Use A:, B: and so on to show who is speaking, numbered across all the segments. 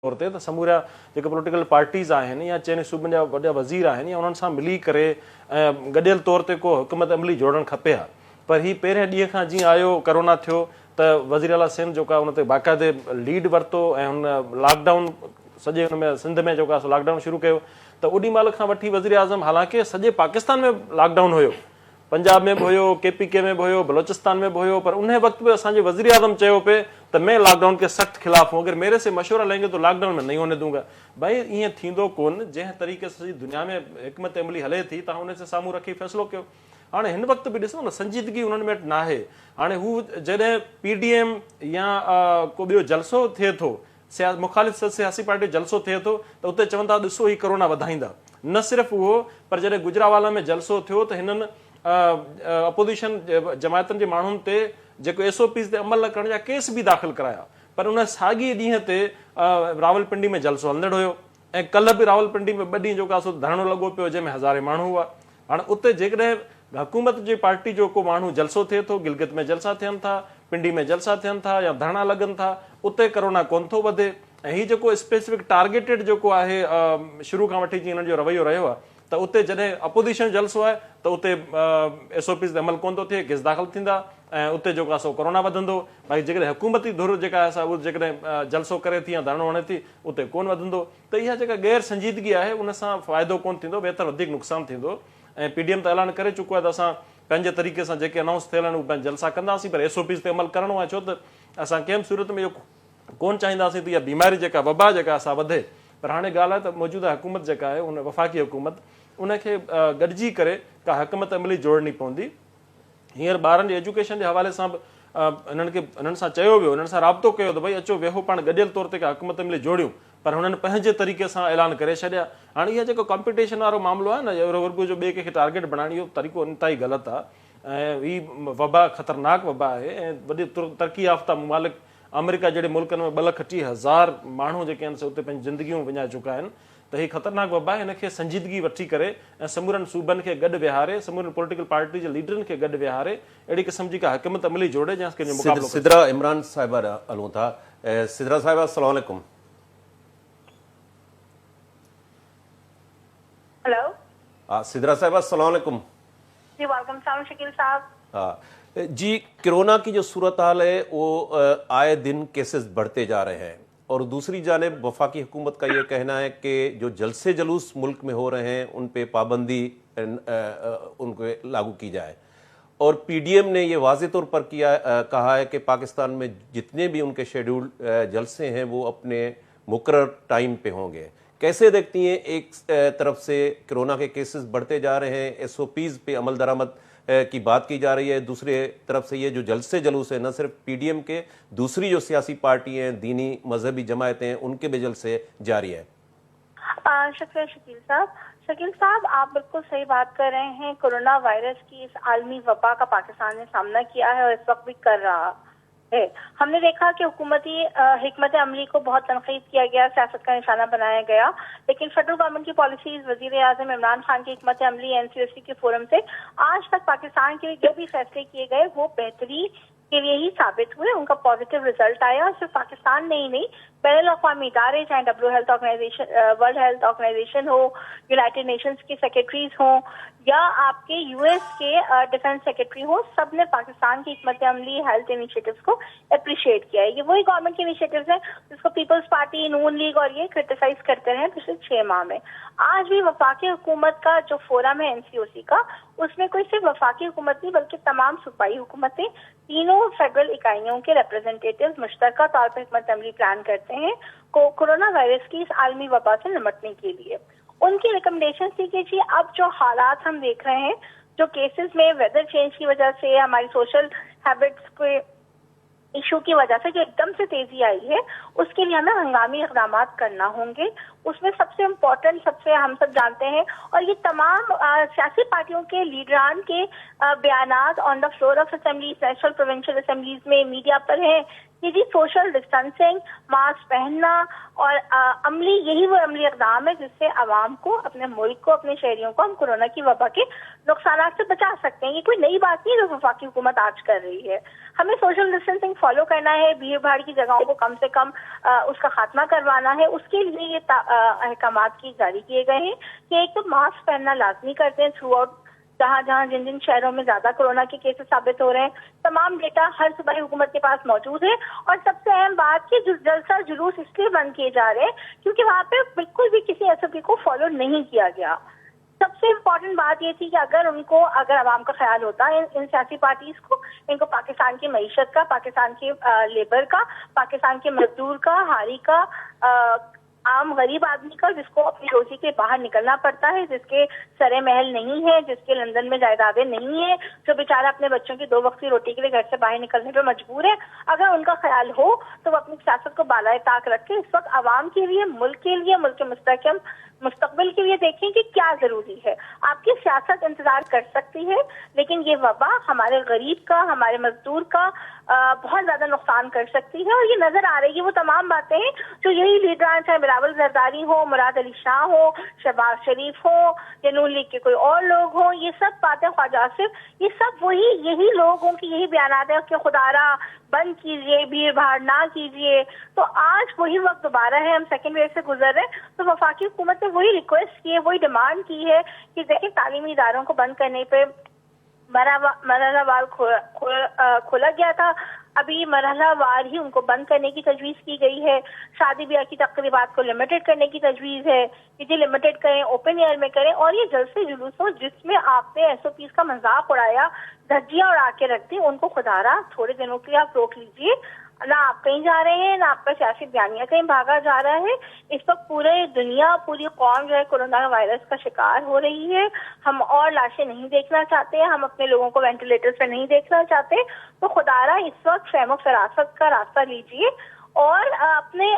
A: तौर ते त समूरा जेके पॉलिटिकल पार्टीज़ आहिनि या चइनि सूबनि जा वॾा वज़ीर आहिनि या उन्हनि सां मिली करे ऐं गॾियल तौर ते को हुकूमत अमली जोड़णु खपे हा। पर ही पहिरें ॾींहं खां जीअं आयो कोरोना थियो त वज़ीर आला सिंध जेको आहे उन ते बाक़ाइदे लीड वरितो ऐं हुन लॉकडाउन सॼे हुन में सिंध में जेको आहे लॉकडाउन शुरू कयो। त ओॾी महिल खां वठी वज़ीर आज़म हालांकि सॼे पाकिस्तान में लॉकडाउन हुयो, पंजाब में भी हुयो, KPK में भी हुयो, बलोचिस्तान में भी हुयो, पर उन वक्त में असांजे वज़ीर आज़म चयो पे तो मैं लॉकडाउन के सख्त खिलाफ हूँ, अगर मेरे से मशवरा लेंगे तो लॉकडाउन में नहीं होने दूंगा। भाई ईअं थींदो कोन, जंहिं तरीक़े से सॼी दुनिया में हिकमत अमली हले थी तव्हां उन से साम्हूं रखी फ़ैसिलो कयो। हाणे हिन वक्त भी ॾिसो न संजीदगी उन्हनि में न आहे। हाणे हू जॾहिं PDM या को ॿियो जलसो थिए थो, मुखालिफ़ सियासी पार्टी जलसो थिए थो त उते चवनि था ॾिसो ही कोरोना वधाईंदा। न सिर्फ़ उहो, पर जॾहिं गुजरावाला में जलसो थियो त हिननि अपोजिशन जमायतनि जे माण्हुनि ते जेको SOPs ते अमल न करण जा केस भी दाख़िल कराया। पर उन साॻी ॾींहं ते रावलपिंडी में जलसो हलंदड़ हुयो ऐं कल्ह बि रावलपिंडी में 2 ॾींहं जेको आहे धरणो लॻो पियो जंहिंमें हज़ारे माण्हू हुआ। हाणे उते जेकॾहिं हुकूमत जी पार्टी जो को माण्हू जलसो थिए थो, गिलगित में जलसा थियनि था, पिंडी में जलसा थियनि था या धरणा लॻनि था, उते कोरोना कोन थो वधे। ऐं हीउ जेको स्पेसिफिक टारगेटेड जेको आहे शुरू खां वठी जीअं हिननि जो रवैयो रहियो आहे त उते जॾहिं अपोजिशन जलसो आहे त उते SOPs ते अमल कोन थो थिए, केस दाख़िल थींदा ऐं उते जेको आहे सो कोरोना वधंदो। भाई जेकॾहिं हुकूमती धुर जेका आहे उहो जेकॾहिं जलसो करे थी या धरणो हणे थी उते कोन वधंदो। त इहा जेका गैर संजीदगी आहे उन सां फ़ाइदो कोन थींदो, बहितर वधीक नुक़सानु थींदो। ऐं PDM त ऐलान करे चुको आहे त असां पंहिंजे तरीक़े सां जेके अनाउंस थियल आहिनि उहे जलसा कंदासीं, पर SOPs ते अमल करणो आहे, छो त असां कंहिं सूरत में इहो कोन चाहींदासीं त इहा बीमारी जेका वबा जेका असां वधे। पर हाणे ॻाल्हि आहे त मौजूदा हुकूमत जेका आहे उन वफ़ाक़ी हुकूमत उनखे गॾिजी करे का हुकूमत अमली जोड़नी पवंदी। हींअर ॿारनि जे एजुकेशन जे हवाले सां बि हिननि सां चयो वियो, हिननि सां राब्तो कयो त भई अचो वेहो पाण गॾियल तौर ते का हुकूमत अमली जोड़ियूं, पर हुननि पंहिंजे तरीक़े सां ऐलान करे छॾिया। हाणे इहा जेको कॉम्पिटिशन वारो मामिलो आहे न, वर्ग जो ॿिए कंहिंखे टारगेट बणाइण, इहो तरीक़ो इंतिहाई ग़लति आहे ऐं हीअ वबा ख़तरनाक वबा आहे। ऐं वॾी तरक़ी याफ़्ता मुमालिक अमेरिका जहिड़े मुल्कनि में 2,30,000 माण्हू जेके आहिनि उते पंहिंजी ज़िंदगियूं विञाए चुका आहिनि। त हीअ ख़तरनाक वबा आहे, हिनखे संजीदगी वठी करे ऐं समूरनि सूबनि खे गॾु विहारे, समूरनि पॉलिटिकल पार्टी जे लीडरनि खे गॾु विहारे अहिड़ी क़िस्म जी का हुकूमत अमली जोड़े जंहिंखे मुक़ाबिलो।
B: सिदरा इमरान साहिबा हलूं था। सिदरा साहिबा अस्सलाम वालेकुम।
C: हेलो
B: सिदरा साहिबा अस्सलाम वालेकुम।
C: जी वालेकुम सलाम शकील साहब।
B: जी, कोरोना की जो सूरत हाल है वो आए दिन केसेस बढ़ते जा रहे हैं और दूसरी जानिब वफाकी हुकूमत का ये कहना है कि जो जलसे जलूस मुल्क में हो रहे हैं उन पे पाबंदी उनको लागू की जाए। और PDM ने ये वाज़े तौर पर कहा है कि पाकिस्तान में जितने भी उनके शेड्यूल जलसे हैं वो अपने मुकर्रर टाइम पे होंगे। कैसे देखती हैं, एक तरफ से कोरोना के केसेस बढ़ते जा रहे हैं, SOPs पे अमल दरामद की बात की जा रही है, दूसरे तरफ से ये जो जलसे जलूस है न सिर्फ PDM के, दूसरी जो सियासी पार्टी हैं, दीनी मजहबी जमायतें हैं, उनके भी जलसे जारी है।
C: शुक्रिया शकील साहब। शकील साहब, आप बिल्कुल सही बात कर रहे हैं। कोरोना वायरस की इस आलमी वबा का पाकिस्तान ने सामना किया है और इस वक्त भी कर रहा है। हमने देखा कि हुकूमती हिकमत अमली को बहुत तनकीद किया गया, सियासत का निशाना बनाया गया, लेकिन फेडरल गवर्नमेंट की पॉलिसीज, वजीर आजम इमरान खान की हिकमत अमली, NCOC के फोरम से आज तक पाकिस्तान के लिए जो भी फैसले किए गए वो बेहतरी के लिए ही साबित हुए, उनका पॉजिटिव रिजल्ट आया। और सिर्फ पाकिस्तान में ही नहीं, बैनुल अक़वामी इदारे, चाहे वर्ल्ड हेल्थ ऑर्गेनाइजेशन हो, यूनाइटेड नेशंस के सेक्रेटरीज हो या आपके US के डिफेंस सेक्रेटरी हो, सब ने पाकिस्तान की हिकमत अमली हेल्थ इनिशिएटिव्स को अप्रिशिएट किया है। ये वही गवर्नमेंट के इनिशिएटिव्स हैं जिसको पीपल्स पार्टी, नून लीग और ये क्रिटिसाइज करते रहे पिछले 6 माह में। आज भी वफाकी हुकूमत का जो फोरम है NCOC का, उसमें कोई सिर्फ वफाकी हुकूमत नहीं बल्कि तमाम सूबाई हुकूमतें, तीनों फेडरल इकाइयों के रिप्रेजेंटेटिव्स मुश्तरका तौर पर हिकमत अमली प्लान करते हैं कोरोना वायरस की इस आलमी वबा से निपटने के लिए। उनकी रिकमेंडेशन थी कि जी अब जो हालात हम देख रहे हैं, जो केसेस में वेदर चेंज की वजह से, हमारी सोशल हैबिट्स के इशू की वजह से जो एकदम से तेजी आई है, उसके लिए हमें हंगामी इक़दाम करना होंगे। उसमें सबसे इम्पोर्टेंट, सबसे हम सब जानते हैं, और ये तमाम सियासी पार्टियों के लीडरान के बयानात on the floor of assembly, national provincial assemblies में, मीडिया पर हैं कि जी सोशल डिस्टेंसिंग, मास्क पहनना और अमली, यही वो अमली इक़दाम है जिससे आवाम को, अपने मुल्क को, अपने शहरियों को हम कोरोना की वबा के नुकसान से बचा सकते हैं। ये कोई नई बात नहीं है जो वफाकी हुकूमत आज कर रही है। हमें सोशल डिस्टेंसिंग फॉलो करना है, भीड़ भाड़ की जगहों को कम से कम उसका खात्मा करवाना है। उसके लिए ये अहकामात की जारी किए गए हैं कि एक तो मास्क पहनना लाजमी करते हैं थ्रू आउट, जहाँ जहाँ जिन जिन शहरों में ज्यादा कोरोना के केसेस साबित हो रहे हैं। तमाम डेटा हर सूबाई हुकूमत के पास मौजूद है। और सबसे अहम बात कि जलसा जुलूस इसलिए बंद किए जा रहे हैं क्योंकि वहाँ पे बिल्कुल भी किसी एसओपी को फॉलो नहीं किया गया। सबसे इम्पोर्टेंट बात ये थी कि अगर आवाम का ख्याल होता है इन सियासी पार्टीज को, इनको पाकिस्तान की मईशत का, पाकिस्तान की लेबर का, पाकिस्तान के मजदूर का, हारी का, आम गरीब आदमी का, जिसको अपनी रोजी के बाहर निकलना पड़ता है, जिसके सरे महल नहीं है, जिसके लंदन में जायदादें नहीं है, जो बेचारा अपने बच्चों की 2 वक्त की रोटी के लिए घर से बाहर निकलने पर मजबूर है, अगर उनका ख्याल हो तो वो अपनी सियासत को बालाए ताक रख के इस वक्त आवाम के लिए, मुल्क के मुस्तकबिल के लिए देखें कि क्या जरूरी है। आपकी सियासत इंतजार कर सकती है, लेकिन ये वबा हमारे गरीब का, हमारे मजदूर का बहुत ज्यादा नुकसान कर सकती है। और ये नजर आ रही है वो तमाम बातें जो यही लीडर, चाहे बिलावल जरदारी हो, मुराद अली शाह हो, शहबाज शरीफ हो या नून लीग के कोई और लोग हो, ये सब बातें, ख्वाजा आसिफ, ये सब यही लोगों की यही बयानात है कि खुदारा बंद कीजिए, भीड़ भाड़ ना कीजिए। तो आज वही वक्त दोबारा है, हम सेकेंड वेव से गुजर रहे हैं। तो वफाकी हुकूमत ने वही रिक्वेस्ट की है, वही डिमांड की है कि देखिए तालीमी इदारों को बंद करने पे मरहलावार खोला गया था, अभी मरहलावार ही उनको बंद करने की तजवीज की गई है। शादी ब्याह की तकरीबात को लिमिटेड करने की तजवीज है कि जी लिमिटेड करें, ओपन एयर में करें। और ये जलसे जुलूस हो जिसमें आपने एसओपीज का मजाक उड़ाया, धज्जियां उड़ा के रख दी, उनको खुदारा थोड़े दिनों के लिए आप रोक लीजिए। ना आप कहीं जा रहे हैं, ना आपका सियासी बयानिया कहीं भागा जा रहा है। इस वक्त पूरे दुनिया, पूरी कौम जो है कोरोना वायरस का शिकार हो रही है। हम और लाशें नहीं देखना चाहते हैं, हम अपने लोगों को वेंटिलेटर्स पे नहीं देखना चाहते। तो खुदारा इस वक्त फहम फरासत का रास्ता लीजिए और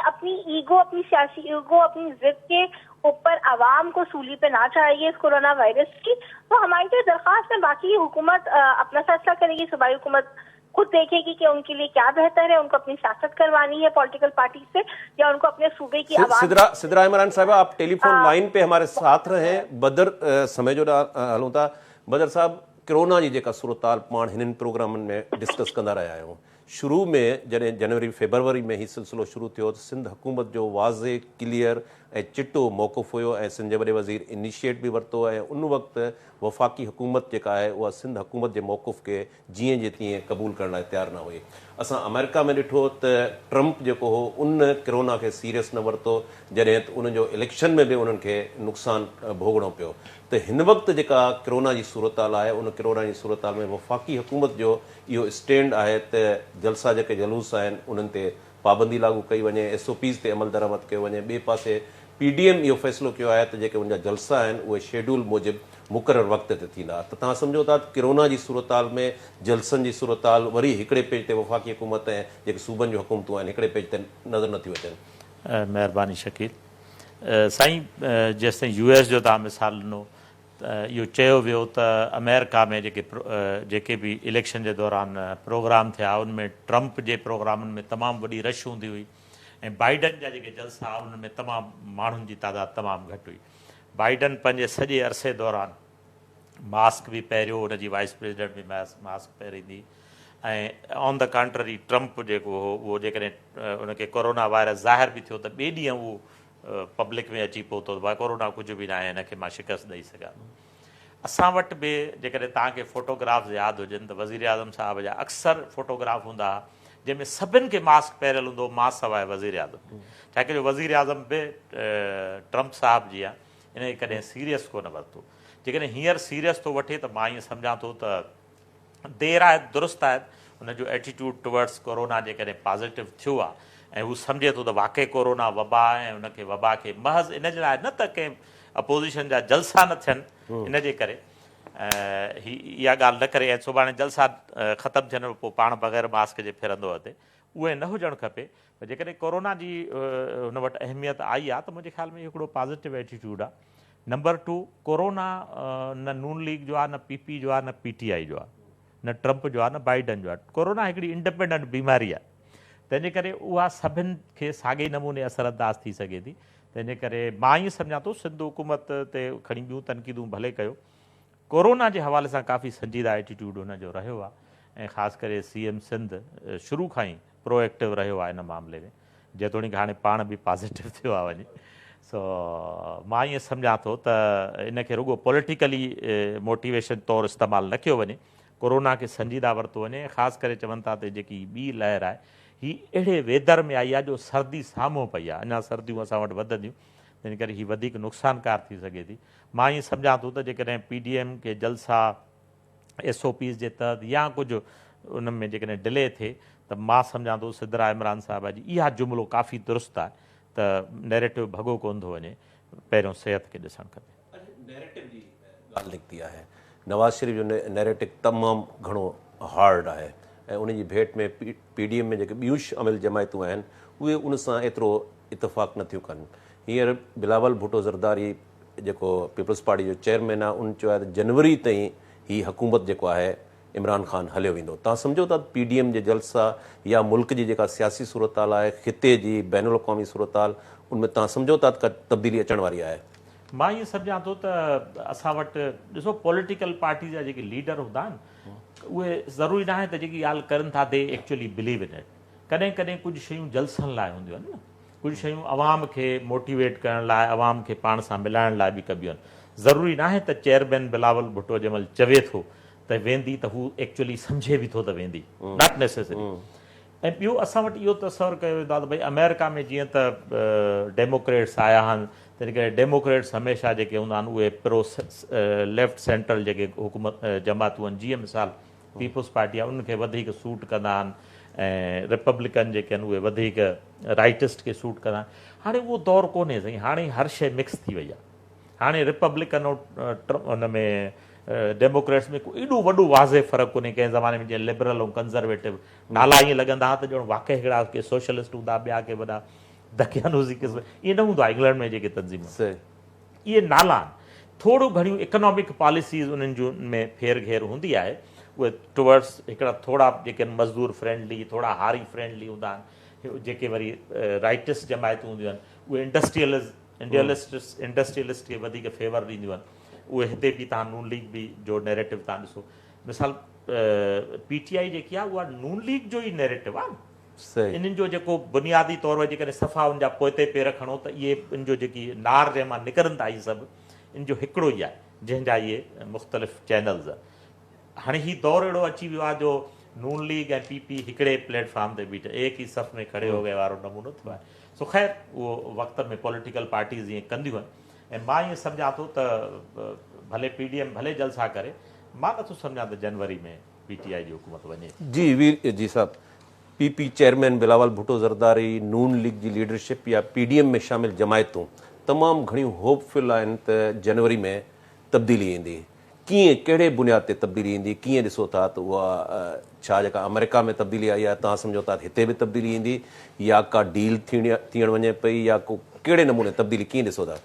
C: अपनी ईगो, अपनी सियासी ईगो, अपनी जिद के ऊपर आवाम को सूली पे ना चढ़ाइए इस कोरोना वायरस की। तो हमारी तो दरख्वास्त है, बाकी हुकूमत अपना फैसला करेगी, सूबाई हुकूमत खुद देखेगी कि उनके लिए क्या बेहतर है, उनको अपनी सियासत करवानी है पॉलिटिकल पार्टी से या उनको अपने सूबे की आवाम।
B: सिदरा इमरान साहब, आप टेलीफोन लाइन पे हमारे साथ रहे। बदर समय जो हलो था, बदर साहब, कोरोना जी जेका सूरताल पाण हिननि प्रोग्रामनि में डिस्कस कंदा रहिया आहियूं। शुरू में जॾहिं जनवरी फेबरवरी में ही सिलसिलो शुरू थियो त सिंध हुकूमत जो वाज़े, क्लियर ऐं चिटो मौक़िफ़ हुयो ऐं सिंध जे वॾे वज़ीर इनिशिएट बि वरितो ऐं उन वक़्तु वफ़ाक़ी हुकूमत जेका आहे उहा सिंध हुकूमत जे मौक़िफ़ खे जीअं जे तीअं क़बूल करण लाइ तयारु न हुई। असां अमेरिका में ॾिठो त ट्रम्प जेको हो उन कोरोना खे सीरियस न वरितो, जॾहिं त उनजो इलेक्शन में बि उन्हनि खे नुक़सानु भोगणो पियो। त हिन वक़्तु जेका कोरोना जी सूरताल आहे उन कोरोना जी सूरताल में वफ़ाक़ी हुकूमत जो इहो स्टैंड आहे त जलसा जेके जलूस आहिनि उन्हनि ते पाबंदी लागू कई वञे, एसओपीज़ ते अमल दरामद कयो वञे। ॿिए पासे पीडीएम इहो फ़ैसिलो कयो आहे त जेके उनजा जलसा आहिनि उहे शेड्यूल मूजिबि मुक़ररु वक़्त ते थींदा। त तव्हां सम्झो था कोरोना जी सूरताल में जलसनि जी सूरताल वरी हिकिड़े पेज ते वफ़ाक़ी हुकूमत ऐं जेके सूबनि जूं हुकूमतूं आहिनि हिकिड़े पेज ते नज़र नथियूं अचनि।
D: महिरबानी शकील साईं, जेसिताईं यूएस जो तव्हां मिसाल ॾिनो इहो चयो वियो त अमेरिका में जेके बि इलेक्शन जे दौरान प्रोग्राम थिया उनमें ट्रम्प जे प्रोग्रामनि में तमामु वॾी रश हूंदी हुई ऐं बाइडन जा जेके जलसा उन्हनि में तमामु माण्हुनि जी तादाद तमामु घटि हुई। बाइडन पंहिंजे सॼे अरसे दौरान मास्क बि पहिरियों, हुनजी वाइस प्रेसिडेंट बि मास्क पहिरींदी ऐं ऑन द कंट्ररी ट्रम्प जेको हो उहो जेकॾहिं उनखे कोरोना वायरस ज़ाहिर बि थियो त ॿिए ॾींहुं उहो पब्लिक में अची पहुतो भाई कोरोना कुझु बि न आहे, हिनखे मां शिकस्त ॾेई सघां। असां वटि बि जेकॾहिं तव्हांखे फ़ोटोग्राफ्स यादि हुजनि त वज़ीर आज़म साहब जा अक्सर फ़ोटोग्राफ हूंदा हुआ जंहिंमें सभिनि खे मास्क पहिरियल हूंदो, मां सवाइ वज़ीर आज़म। छाकाणि जो वज़ीर आज़म बि ट्रम्प साहब जी आहे, इन कॾहिं सीरियस कोन वरितो। जेकॾहिं हींअर सीरियस थो वठे त मां ईअं सम्झां थो त देरि आहे, दुरुस्त आहे, हुनजो एटीट्यूड टुवर्ड्स कोरोना जेकॾहिं पॉज़िटिव थियो आहे ऐं हू सम्झे थो त वाक़ई कोरोना वबा आहे ऐं उनखे वबा खे महज़ इन जे लाइ न त कंहिं अपोज़िशन जा जलसा न थियनि इन जे करे इहा ॻाल्हि न करे ऐं सुभाणे जलसा ख़तमु थियनि पोइ पाण बग़ैर मास्क जे फिरंदो अथे, उहे न हुजणु खपे। पर जेकॾहिं कोरोना जी हुन वटि अहमियत आई आहे त मुंहिंजे ख़्याल में हिकिड़ो पॉज़िटिव एटीट्यूड आहे। नंबर 2, कोरोना न नून लीग जो आहे, न पीपी जो आहे, न पीटीआई जो आहे, न ट्रम्प जो आहे, न बाइडन जो आहे। कोरोना हिकिड़ी इंडिपेंडेंट बीमारी आहे। तंहिंजे करे उहा सभिनि खे साॻे नमूने असरअंदाज़ थी सघे थी। तंहिंजे करे मां ईअं सम्झां थो सिंध हुकूमत ते खणी ॿियूं तनक़ीदूं भले कयो, कोरोना जे हवाले सां काफ़ी संजीदा एटीट्यूड हुनजो रहियो आहे ऐं ख़ासि करे CM सिंध शुरू खां ई प्रोएक्टिव रहियो आहे इन मामले में, जेतोणीकि हाणे पाण बि पॉज़िटिव थियो आहे वञे। सो मां ईअं सम्झां थो त इनखे रुॻो पॉलिटिकली मोटिवेशन तौरु इस्तेमालु न कयो वञे, कोरोना खे संजीदा वरितो वञे। ख़ासि करे चवनि था त जेकी ॿी लहर आहे हीअ अहिड़े वेदर में आई आहे जो सर्दी साम्हूं पई आहे, अञा सर्दियूं असां वटि वधंदियूं, तंहिं करे हीअ वधीक नुक़सानकार थी सघे थी। मां ईअं सम्झां थो त जेकॾहिं PDM खे जलसा SOPs जे तहत या कुझु उन में जेकॾहिं डिले थिए त मां सम्झां थो सिद्धरा इमरान साहिब जी इहा जुमिलो काफ़ी दुरुस्त आहे त नैरेटिव भॻो कोन थो वञे, पहिरियों सिहत खे ॾिसणु खपे।
B: नैरेटिव जी ॻाल्हि निकिती आहे, नवाज़ शरीफ़ जो नैरेटिव तमामु घणो हार्ड आहे ऐं उन जी भेट में PDM में जेके ॿियूं शामिल जमायतूं आहिनि उहे उन सां एतिरो इतफ़ाक़ नथियूं कनि। हींअर बिलावल भुट्टो ज़रदारी जेको पीपल्स पार्टी जो चेयरमैन आहे उन चयो आहे त जनवरी ताईं हीअ हुकूमत जेको आहे इमरान ख़ान हलियो वेंदो। तव्हां सम्झो था PDM जे जलसा या मुल्क जी जेका सियासी सूरत हाल आहे, ख़िते जी बैन अल-अक़वामी सूरत हाल, उनमें तव्हां सम्झो था त तब्दीली अचण वारी आहे?
D: मां ईअं सम्झां थो त असां वटि ॾिसो पॉलिटिकल पार्टी जा जेके लीडर हूंदा आहिनि उहे ज़रूरी न आहे त जेकी ॻाल्हि करनि था they actually believe in it. कॾहिं कॾहिं कुझु शयूं जलसनि लाइ हूंदियूं आहिनि न, कुझु शयूं अवाम खे मोटिवेट करण लाइ, अवाम खे पाण सां मिलाइण लाइ बि कबियूं आहिनि। ज़रूरी न आहे त चेयरमैन बिलावल भुट्टो जंहिं महिल चवे थो त वेंदी त हू एक्चुअली सम्झे बि थो त वेंदी, नॉट नेसेसरी। ऐं ॿियो असां वटि इहो तसवर कयो वेंदो आहे त भई अमेरिका में जीअं त डेमोक्रेट्स आया आहिनि, तंहिं करे डेमोक्रेट्स हमेशह जेके हूंदा आहिनि उहे लेफ्ट सेंट्रल जेके हुकूमत जमातूं आहिनि, जीअं मिसाल पीपल्स पार्टी आहे उनखे वधीक सूट कंदा आहिनि ऐं रिपब्लिकन जेके आहिनि उहे वधीक राइटिस्ट खे सूट कंदा आहिनि। हाणे उहो दौरु कोन्हे साईं, हाणे हर शइ मिक्स थी वई आहे। हाणे रिपब्लिकन उन में डेमोक्रेट्स में एॾो वॾो वाज़े फ़र्क़ु कोन्हे। कंहिं ज़माने में जीअं लिबरल ऐं कंज़र्वेटिव नाला ईअं लॻंदा हुआ त ॼण वाक़ई हिकिड़ा के सोशलिस्ट हूंदा, ॿिया के वॾा दकियानूज़ी क़िस्म, ईअं न हूंदो आहे इंग्लैंड में जेके तंज़ीम। इहे नाला आहिनि। थोरो घणियूं इकनॉमिक पॉलिसीज़ उन्हनि जूं में फेर घेर हूंदी आहे, उहे टुवर्ड्स हिकिड़ा थोरा जेके आहिनि मज़दूर फ्रेंडली, थोरा हारी फ्रेंडली हूंदा आहिनि। जेके वरी राइटिस्ट जमायतूं हूंदियूं आहिनि उहे इंडस्ट्रियलिस्ट खे वधीक फेवर ॾींदियूं आहिनि। उहे हिते बि तव्हां नून लीग बि जो नैरेटिव तव्हां ॾिसो, मिसाल PTI जेकी आहे उहा नून लीग जो ई नैरेटिव आहे। इन्हनि जो जेको बुनियादी तौर ते जेकॾहिं सफ़ा उन जा पोइते पेर खणो त इहे इन जो जेकी नार जंहिं मां निकिरनि था इहे सभु इन जो हिकिड़ो ई आहे, जंहिंजा इहे मुख़्तलिफ़ चैनल्स आहे। हाणे हीउ दौरु अहिड़ो अची वियो आहे जो नून लीग ऐं PP हिकिड़े प्लेटफॉर्म ते बीठे एक ही सफ़ में खड़े हो गए वारो नमूनो थियो आहे। सो ख़ैर उहो वक़्त में पॉलिटिकल पार्टीज़ ईअं कंदियूं आहिनि ऐं मां ईअं सम्झां थो त भले PDM भले जलसा करे, मां नथो सम्झां त जनवरी में PTI जी हुकूमत वञे।
B: जी वीर जी साहब, PP चेयरमैन बिलावल भुट्टो ज़रदारी, नून लीग जी लीडरशिप या PDM में शामिल जमायतूं तमामु घणियूं होपफुल आहिनि त जनवरी में तब्दीली ईंदी। कीअं, कहिड़े बुनियाद ते तब्दीली ईंदी? कीअं ॾिसो था त उहा छा जेका अमेरिका में तब्दीली आई आहे तव्हां सम्झो था हिते बि तब्दीली ईंदी, या का डील थियण वञे पई, या को कहिड़े नमूने तब्दीली कीअं ॾिसो था?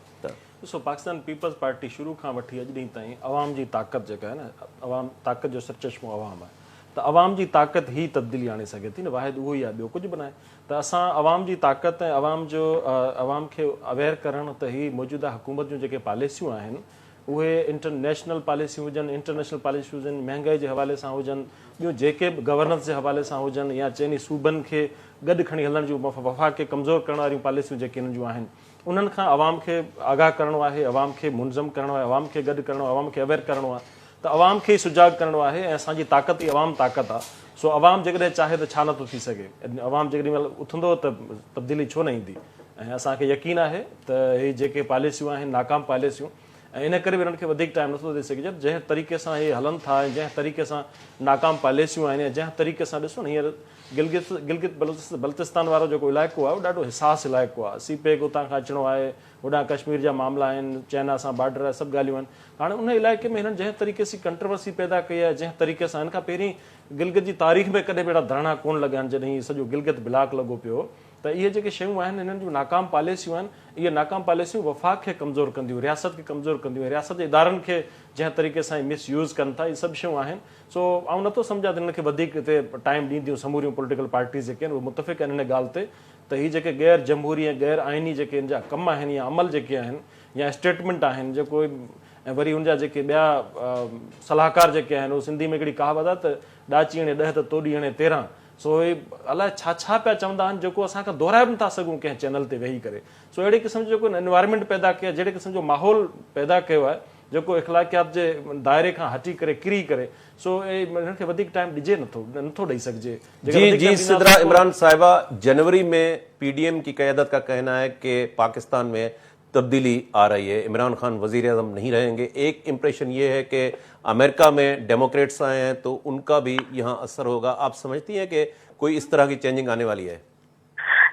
A: ॾिसो, पाकिस्तान पीपल्स पार्टी शुरू खां वठी अॼु ॾींहं ताईं अवाम जी ताक़त जेका आहे न, अवाम ताक़त जो सरचश्मो अवाम आहे, त अवाम जी ताक़त ई तब्दीली आणे सघे थी न, वाहिद उहो ई आहे, ॿियो कुझु बि न आहे। त असां अवाम जी ताक़त ऐं अवाम खे अवेयर करणु त ही मौजूदा हुकूमत जूं जेके पॉलिसियूं आहिनि उहे इंटरनेशनल पॉलिसियूं हुजनि, इंटरनेशनल पॉलिसियूं हुजनि, महांगाई जे हवाले सां हुजनि, ॿियूं जेके बि गवर्नेंस जे हवाले सां हुजनि, या चइनी सूबनि खे गॾु खणी हलण जूं, वफ़ा खे कमज़ोर करण वारियूं पॉलिसियूं जेके हिननि जूं आहिनि, उन्हनि खां अवाम खे आगाह करिणो आहे, अवाम खे मुनज़म करिणो आहे, अवाम खे गॾु करिणो आहे, अवाम खे अवेयर करिणो आहे, त अवाम खे ई सुजाग करिणो आहे। ऐं असांजी ताक़त ई अवाम ताक़त आहे। सो अवाम जेकॾहिं चाहे त छा नथो थी सघे, अवाम जेकॾहिं महिल उथंदो त तब्दीली छो न ईंदी। ऐं असांखे यकीन आहे त हे जेके पॉलिसियूं आहिनि नाकाम पॉलिसियूं, ऐं इन करे बि हिननि खे वधीक टाइम नथो ॾेई सघिजे। जंहिं तरीक़े सां इहे हलनि था ऐं जंहिं तरीक़े सां नाकाम पॉलिसियूं आहिनि, जंहिं तरीक़े सां ॾिसो न हींअर गिलगित बल्तिस्तान वारो जेको इलाइक़ो आहे उहो ॾाढो हिसास इलाइक़ो आहे। सीपेक उतां खां अचिणो आहे, होॾां कश्मीर जा मामला आहिनि, चाइना सां बॉर्डर आहे, सभु ॻाल्हियूं आहिनि। हाणे उन इलाइक़े में हिननि जंहिं तरीक़े सां कंट्रोवर्सी पैदा कई आहे, जंहिं तरीक़े सां हिन खां पहिरीं गिलगित जी तारीख़ में कॾहिं बि अहिड़ा धरणा कोन लॻा आहिनि जॾहिं सॼो गिलगित ब्लॉक लॻो पियो, त इहे जेके शयूं आहिनि हिननि जूं नाकाम पॉलिसियूं आहिनि, इहे नाकाम पॉलिसियूं वफ़ाक़ खे कमज़ोर कंदियूं, रियासत खे कमज़ोर कंदियूं, रियासत जे इदारनि खे जंहिं तरीक़े सां मिस यूज़ कनि था, इहे सभु शयूं आहिनि। सो आउं नथो सम्झां त हिन खे वधीक हिते टाइम ॾींदियूं समूरियूं पॉलिटिकल पार्टीज़ जेके आहिनि उहे मुतफ़िक़ आहिनि हिन ॻाल्हि ते त हीअ जेके गैर जमहूरी ऐं गैर आइनी जेके हिन जा कम आहिनि या अमल जेके आहिनि या स्टेटमेंट आहिनि जेको ऐं वरी हुनजा जेके ॿिया सलाहकार जेके आहिनि उहे सिंधी में हिकिड़ी कहावत आहे त ॾाची हणे 10 त तोड़ी हणे 13। सो हे अलाए छा छा पिया चवंदा आहिनि जेको असां खां दोहराए बि नथा सघूं कंहिं चैनल ते वेही करे। सो अहिड़े क़िस्म जो जेको एनवायरमेंट पैदा कयो आहे, जहिड़े क़िस्म जो माहौल पैदा कयो आहे जेको इख़लाक़ियात जे दायरे खां हटी करे किरी करे, सो हिन खे वधीक टाइम ॾिजे नथो ॾेई सघिजे।
B: जी सिद्रा इमरान साहिबा, जनवरी में पीडीएम की क़यादत का कहना है कि पाकिस्तान में तब्दीली आ रही है, इमरान खान वजीर आज़म नहीं रहेंगे। एक इम्प्रेशन ये है कि अमेरिका में डेमोक्रेट्स आए हैं तो उनका भी यहाँ असर होगा। आप समझती हैं कि कोई इस तरह की चेंजिंग आने वाली है?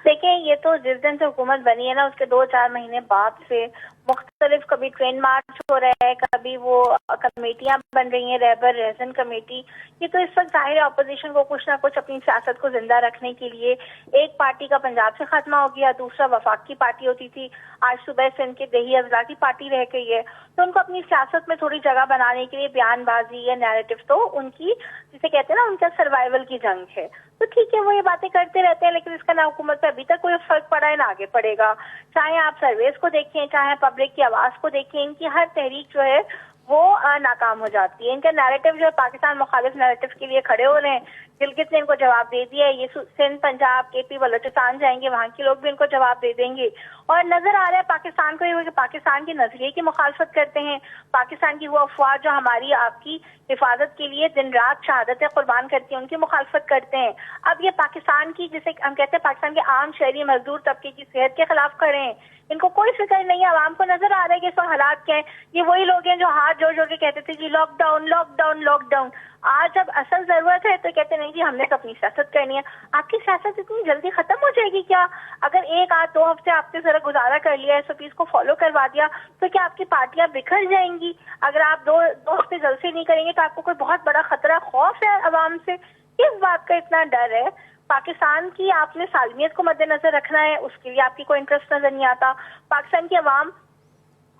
C: देखिए, ये तो जिस दिन से हुकूमत बनी है ना उसके 2-4 महीने बाद से मुख्तलिफ कभी ट्रेन मार्च हो रहा है, कभी वो कमेटियां बन रही हैं, रहबर रहसन कमेटी। ये तो इस वक्त जाहिर है अपोजिशन को कुछ ना कुछ अपनी सियासत को जिंदा रखने के लिए, एक पार्टी का पंजाब से खात्मा हो गया, दूसरा वफाक की पार्टी होती थी, आज सुबह सिंध के दही अजला की पार्टी रह गई है, तो उनको अपनी सियासत में थोड़ी जगह बनाने के लिए बयानबाजी या नैरेटिव तो उनकी, जिसे कहते हैं ना, उनका सर्वाइवल की जंग है। तो ठीक है, वो ये बातें करते रहते हैं, लेकिन इसका ना हुकूमत पे अभी तक कोई फर्क पड़ा है ना आगे पड़ेगा। चाहे आप सर्वेस को देखें, चाहे पब्लिक की आवाज को देखें, इनकी हर तहरीक जो है वो नाकाम हो जाती है। इनका नैरेटिव जो है पाकिस्तान मुखालिफ नैरेटिव के लिए खड़े हो रहे हैं। गिलगित ने इनको जवाब दे दिया है, ये सिंध, पंजाब, केपी, बलोचिस्तान जाएंगे, वहां के लोग भी इनको जवाब दे देंगे। और नजर आ रहा है पाकिस्तान को ये कि पाकिस्तान के नजरिए की मुखालफत करते हैं, पाकिस्तान की वो अफवाह जो हमारी आपकी हिफाजत के लिए दिन रात शहादतें कुर्बान करती हैं उनकी मुखालफत करते हैं। अब ये पाकिस्तान की, जिसे हम कहते हैं पाकिस्तान के आम शहरी मजदूर तबके की सेहत के खिलाफ खड़े हैं। इनको कोई फिक्र नहीं है, आवाम को नजर आ रहा है कि इस वक्त हालात क्या है। ये वही लोग हैं जो हाथ जोड़ जोड़ के कहते थे कि लॉकडाउन लॉकडाउन लॉकडाउन। आज जब असल जरूरत है तो कहते नहीं जी हमने तो अपनी सियासत करनी है। आपकी सियासत इतनी जल्दी खत्म हो जाएगी क्या? अगर 1-2 हफ्ते आपने जरा गुजारा कर लिया, SOPs को फॉलो करवा दिया, तो क्या आपकी पार्टियां बिखर जाएंगी? अगर आप 2 हफ्ते जल्दी नहीं करेंगे तो आपको कोई बहुत बड़ा खतरा, खौफ है अवाम से? किस बात का इतना डर है? पाकिस्तान की आपने सालमियत को मद्देनजर रखना है, उसके लिए आपकी कोई इंटरेस्ट नजर नहीं आता। पाकिस्तान की अवाम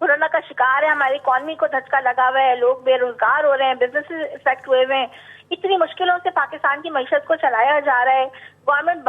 C: कोरोना का शिकार है, हमारी इकॉनमी को धक्का लगा हुआ है, लोग बेरोजगार हो रहे हैं, बिजनेस इफेक्ट हुए हुए हैं, इतनी मुश्किलों से पाकिस्तान की मईशत को चलाया जा रहा है। गवर्नमेंट